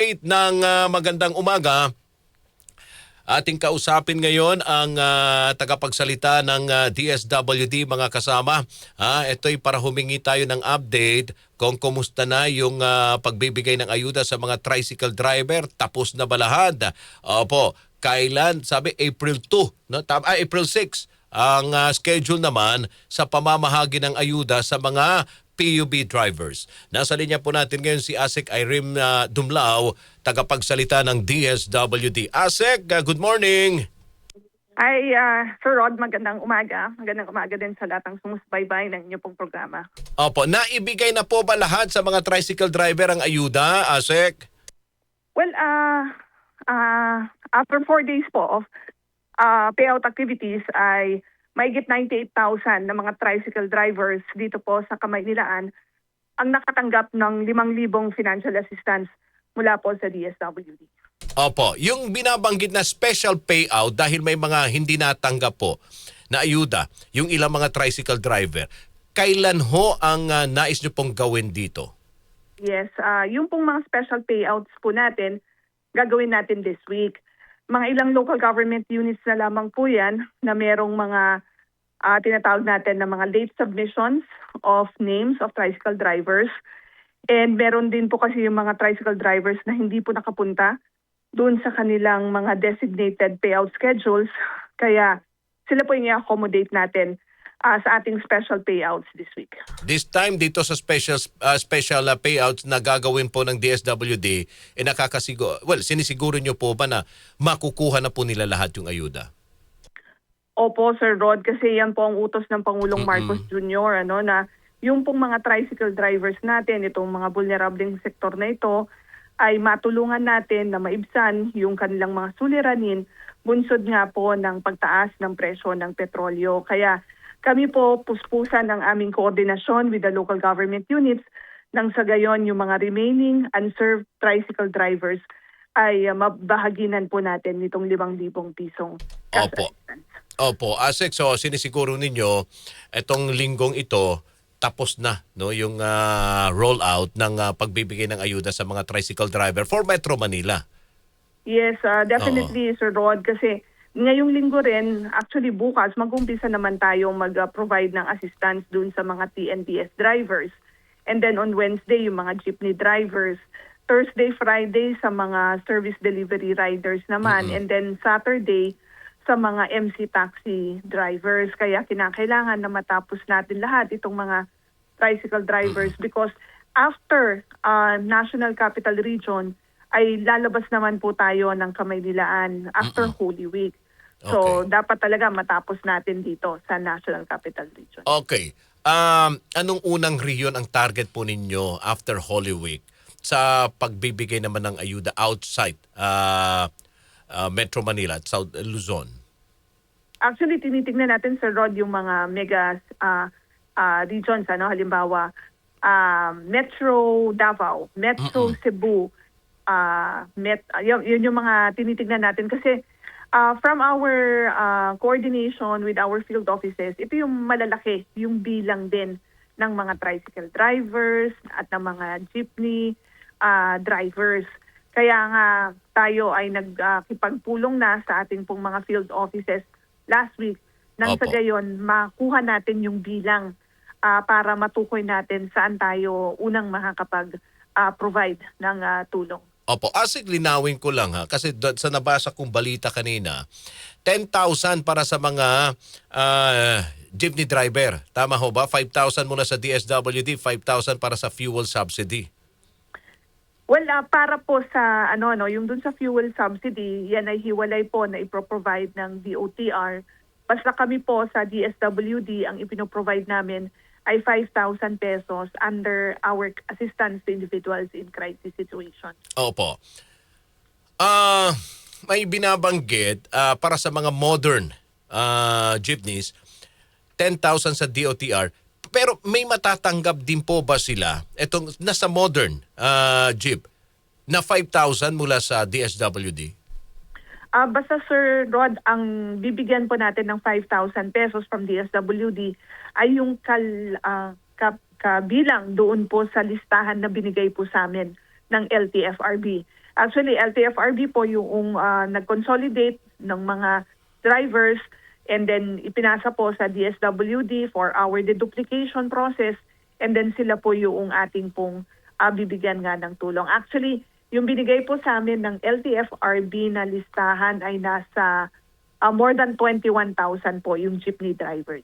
ng magandang umaga. Ating kausapin ngayon ang tagapagsalita ng DSWD, mga kasama. Ito'y para humingi tayo ng update kung kumusta na yung pagbibigay ng ayuda sa mga tricycle driver. Tapos na ba lahat? Opo, kailan? Sabi April 2, no? April 6. Ang schedule naman sa pamamahagi ng ayuda sa mga PUB drivers. Nasa linya po natin ngayon si ASEC Irene Dumlao, tagapagsalita ng DSWD. ASEC, good morning! Ay, Sir Rod, magandang umaga. Magandang umaga din sa lahat ng sumusubaybay ng inyong pong programa. Opo, naibigay na po ba lahat sa mga tricycle driver ang ayuda, ASEC? Well, after 4 days po of payout activities ay mahigit 98,000 na mga tricycle drivers dito po sa Kamaynilaan ang nakatanggap ng 5,000 financial assistance mula po sa DSWD. Opo, yung binabanggit na special payout dahil may mga hindi natanggap po na ayuda, yung ilang mga tricycle driver, kailan ho ang nais nyo pong gawin dito? Yes, yung pong mga special payouts po natin, gagawin natin this week. Mga ilang local government units na lamang po yan na merong mga tinatawag natin na mga late submissions of names of tricycle drivers. And meron din po kasi yung mga tricycle drivers na hindi po nakapunta doon sa kanilang mga designated payout schedules. Kaya sila po yung i-accommodate natin sa ating special payouts this week. This time dito sa special payouts na gagawin po ng DSWD, sinisiguro nyo po ba na makukuha na po nila lahat yung ayuda? Opo, Sir Rod, kasi yan po ang utos ng Pangulong Marcos Jr. Na yung pong mga tricycle drivers natin, itong mga vulnerableng sektor na ito, ay matulungan natin na maibsan yung kanilang mga suliranin, bunsod nga po ng pagtaas ng presyo ng petrolyo. Kaya kami po puspusan ng aming koordinasyon with the local government units nang sa gayon yung mga remaining unserved tricycle drivers ay mabahaginan po natin nitong 5,000 pisong cash assistance. Opo, ASEC, so sinisiguro ninyo itong linggong ito tapos na no yung rollout ng pagbibigay ng ayuda sa mga tricycle driver for Metro Manila. Yes, definitely, Sir Rod, kasi ngayong linggo rin, actually bukas, mag-umpisa naman tayo mag-provide ng assistance dun sa mga TNTS drivers. And then on Wednesday, yung mga jeepney drivers. Thursday, Friday sa mga service delivery riders naman. And then Saturday sa mga MC taxi drivers. Kaya kinakailangan na matapos natin lahat itong mga tricycle drivers because after National Capital Region, ay lalabas naman po tayo ng Kamaynilaan after Holy Week. So, dapat talaga matapos natin dito sa National Capital Region. Okay. Anong unang riyon ang target po ninyo after Holy Week sa pagbibigay naman ng ayuda outside Metro Manila at South Luzon? Actually, tinitignan natin, Sir Rod, yung mga mega regions. Halimbawa, Metro Davao, Metro Cebu, yun yung mga tinitignan natin kasi from our coordination with our field offices, ito yung malalaki, yung bilang din ng mga tricycle drivers at ng mga jeepney drivers. Kaya nga tayo ay nagkipagpulong na sa ating pong mga field offices last week nang sa gayon makuha natin yung bilang para matukoy natin saan tayo unang makakapag-provide ng tulong. Opo, ASEC, linawin ko lang kasi sa nabasa kong balita kanina, 10,000 para sa mga jeepney driver. Tama ho ba? 5,000 muna sa DSWD, 5,000 para sa fuel subsidy. Well, para po sa yung dun sa fuel subsidy, yan ay hiwalay po na ipro-provide ng DOTR. Basta kami po sa DSWD, ang ipino-provide namin ay 5,000 pesos under our assistance to individuals in crisis situation. Opo. May binabanggit para sa mga modern jeepneys, 10,000 sa DOTR. Pero may matatanggap din po ba sila itong nasa modern jeep na 5,000 mula sa DSWD? Basta Sir Rod, ang bibigyan po natin ng 5,000 pesos from DSWD ay yung kabilang doon po sa listahan na binigay po sa amin ng LTFRB. Actually, LTFRB po yung nag-consolidate ng mga drivers and then ipinasa po sa DSWD for our deduplication process and then sila po yung ating pong bibigyan nga ng tulong. Actually, yung binigay po sa amin ng LTFRB na listahan ay nasa more than 21,000 po yung jeepney drivers.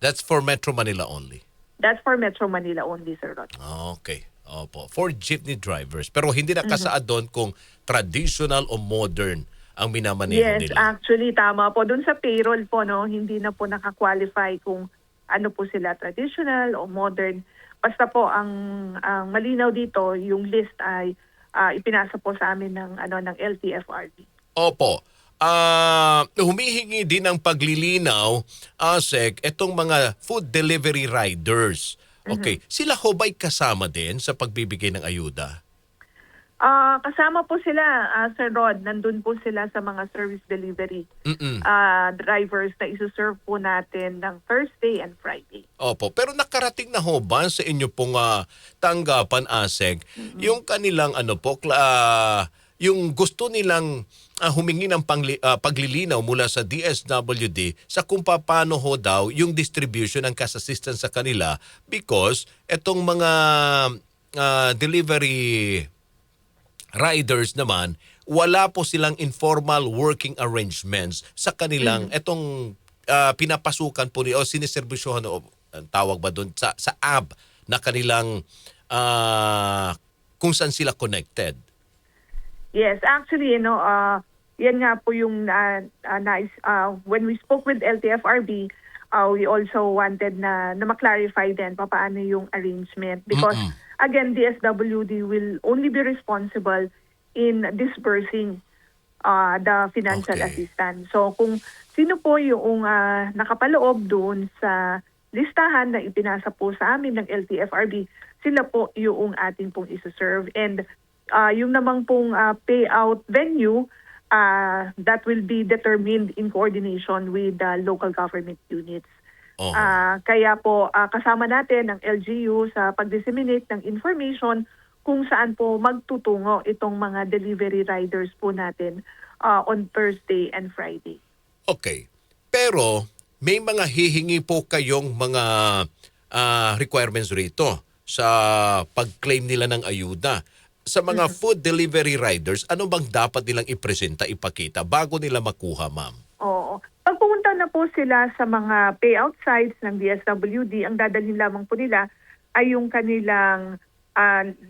That's for Metro Manila only. That's for Metro Manila only, Sir Rod. Okay. Opo. For jeepney drivers. Pero hindi nakasaad doon kung traditional o modern ang minamaneho Yes, nila. actually, tama po. Doon sa payroll po, no, hindi na po nakakwalify kung ano po sila, traditional o modern. Basta po, ang malinaw dito, yung list ay ipinasa po sa amin ng LTFRB. Opo. Humihingi din ng paglilinaw, ASEC, itong mga food delivery riders. Okay. Sila ho ba'y kasama din sa pagbibigay ng ayuda? Kasama po sila, Sir Rod. Nandun po sila sa mga service delivery drivers na isuserve po natin ng Thursday and Friday. Opo. Pero nakarating na ho ba sa inyo pong tanggapan, ASEC, yung kanilang yung gusto nilang humingi ng paglilinaw mula sa DSWD sa kung paano ho daw yung distribution ng cash assistance sa kanila because etong mga delivery riders naman, wala po silang informal working arrangements sa kanilang etong pinapasukan po o siniservisyohan o tawag ba doon sa app na kanilang kung saan sila connected. Yes, actually, yan nga po yung when we spoke with LTFRB, we also wanted na ma-clarify din paano yung arrangement because again, DSWD will only be responsible in disbursing the financial assistance. So kung sino po yung nakapaloob doon sa listahan na ipinasa po sa amin ng LTFRB, sila po yung ating pong isuserve. And yung namang pong payout venue, that will be determined in coordination with the local government units. Kaya po kasama natin ang LGU sa pag-disseminate ng information kung saan po magtutungo itong mga delivery riders po natin on Thursday and Friday. Okay. Pero may mga hihingi po kayong mga requirements rito sa pag-claim nila ng ayuda. Sa mga food delivery riders, ano bang dapat nilang ipresenta, ipakita bago nila makuha, ma'am? Oo. Pag pumunta na po sila sa mga payout sites ng DSWD, ang dadalhin lamang po nila ay yung kanilang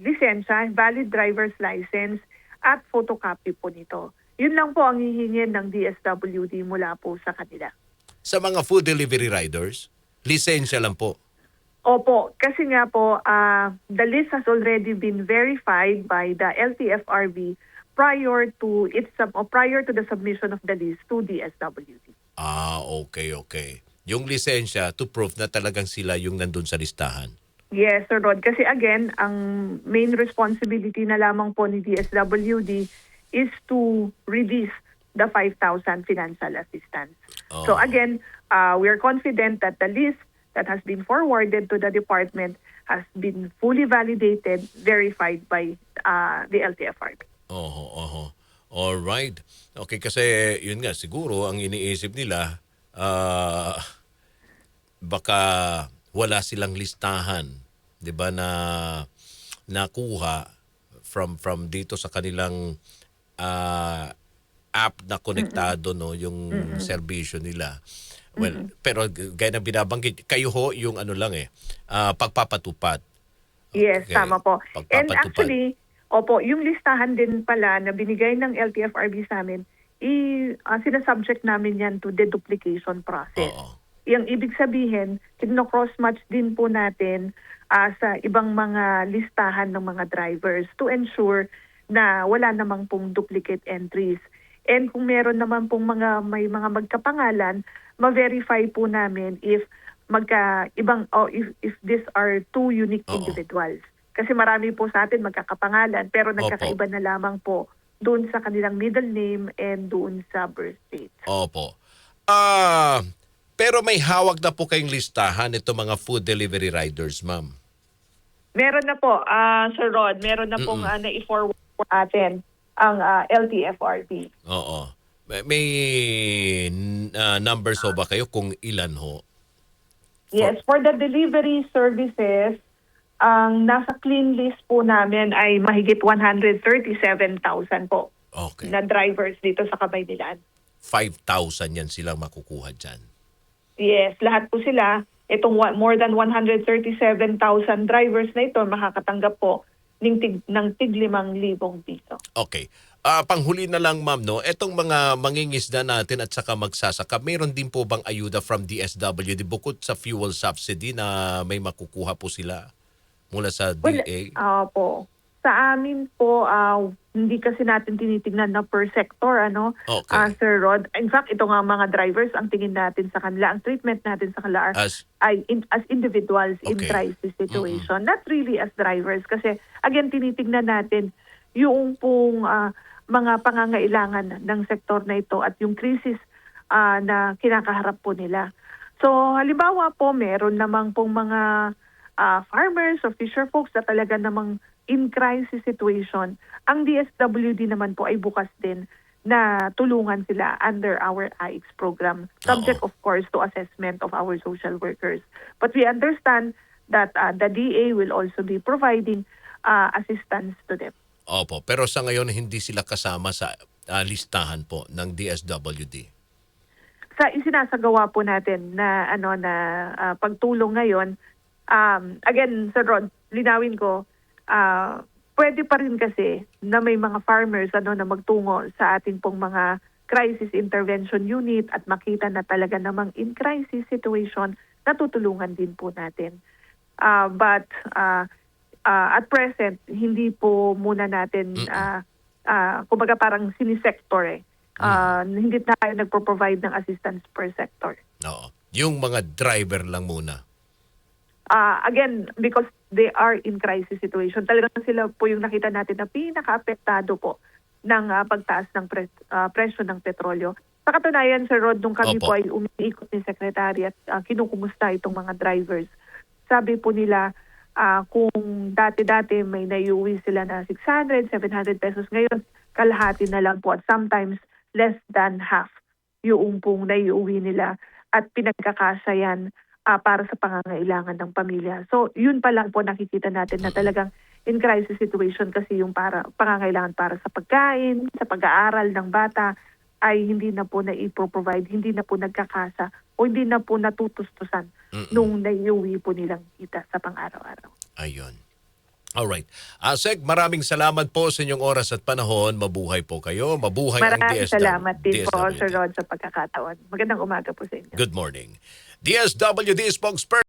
lisensya, valid driver's license at photocopy po nito. Yun lang po ang hihingin ng DSWD mula po sa kanila. Sa mga food delivery riders, lisensya lang po. Opo, kasi nga po, the list has already been verified by the LTFRB prior to the submission of the list to DSWD. Okay. Yung lisensya to prove na talagang sila yung nandun sa listahan. Yes, Sir Rod. Kasi again, ang main responsibility na lamang po ni DSWD is to release the 5,000 financial assistance. So again, we are confident that the list that has been forwarded to the department has been fully validated, verified by the LTFRB. All right. Okay, kasi yun nga, siguro ang iniisip nila, baka wala silang listahan, 'di ba, na nakuha from dito sa kanilang app na konektado, no, yung serbisyo nila. Well, pero gaya na binabanggit, kayo ho yung pagpapatupad. Yes, Okay. tama po. And Pagpapatupad. actually, yung listahan din pala na binigay ng LTFRB sa amin, sinasubject namin yan to deduplication process. Yung ibig sabihin, cross-match din po natin sa ibang mga listahan ng mga drivers to ensure na wala namang pong duplicate entries. And kung meron naman pong may mga magkapangalan, ma-verify po namin if if these are two unique individuals. Kasi marami po sa atin magkakapangalan pero nagkakaiba na lamang po doon sa kanilang middle name and doon sa birth date. Opo. Pero may hawak na po kayong listahan ito mga food delivery riders, ma'am. Meron na po, Sir Rod. Meron na pong na-forward po atin ang LTFRB. Oo. May numbers ho ba kayo kung ilan ho? Yes, for the delivery services, ang nasa clean list po namin ay mahigit 137,000 po Okay. na drivers dito sa Kabaynilan. 5,000 yan silang makukuha dyan. Yes, lahat po sila. Itong more than 137,000 drivers na ito makakatanggap po ng tig 5,000 piso. Okay. Panghuli na lang ma'am, no? Etong mga mangingisda natin at saka magsasaka, mayroon din po bang ayuda from DSWD bukod sa fuel subsidy na may makukuha po sila mula sa DA? Po. Sa amin po, hindi kasi natin tinitingnan na per sector, Okay. Sir Rod. In fact, ito nga mga drivers, ang tingin natin sa kanila, ang treatment natin sa kanila As as individuals in Okay. crisis situation. Not really as drivers. Kasi, again, tinitingnan natin yung pong mga pangangailangan ng sektor na ito at yung crisis na kinakaharap po nila. So, halimbawa po, meron namang pong mga farmers or fisher folks na talaga namang in crisis situation. Ang DSWD naman po ay bukas din na tulungan sila under our AIX program, subject of course to assessment of our social workers. But we understand that the DA will also be providing assistance to them. Opo, pero sa ngayon hindi sila kasama sa listahan po ng DSWD. Sa isinasagawa po natin na pagtulong ngayon, again, Sir Rod, linawin ko, pwede pa rin kasi na may mga farmers na magtungo sa ating pong mga crisis intervention unit at makita na talaga namang in crisis situation, natutulungan din po natin. But at present, hindi po muna natin, kumbaga parang sinisektor hindi tayo nagpo-provide ng assistance per sector. Oo. Yung mga driver lang muna. Again, because they are in crisis situation, talagang sila po yung nakita natin na pinaka-apektado po ng pagtaas ng presyo ng petrolyo. Sa katunayan, Sir Rod, nung kami Opo. po ay umiikot ni Secretary at kinukumusta itong mga drivers, sabi po nila, kung dati-dati may naiuwi sila na 600, 700 pesos, ngayon kalahati na lang po at sometimes less than half yung pong naiuwi nila at pinagkakasa yan para sa pangangailangan ng pamilya. So, yun pa lang po nakikita natin na talagang in crisis situation kasi yung pangangailangan para sa pagkain, sa pag-aaral ng bata ay hindi na po na-i-provide, hindi na po nagkakasa o hindi na po natutustusan nung naiuwi po nilang kita sa pang-araw-araw. Ayun. Alright. Sec, maraming salamat po sa inyong oras at panahon. Mabuhay po kayo. Mabuhay ang Maraming DSWD. salamat din po, Sir Rod, sa pagkakataon. Magandang umaga po sa inyo. Good morning. DSWD spokesperson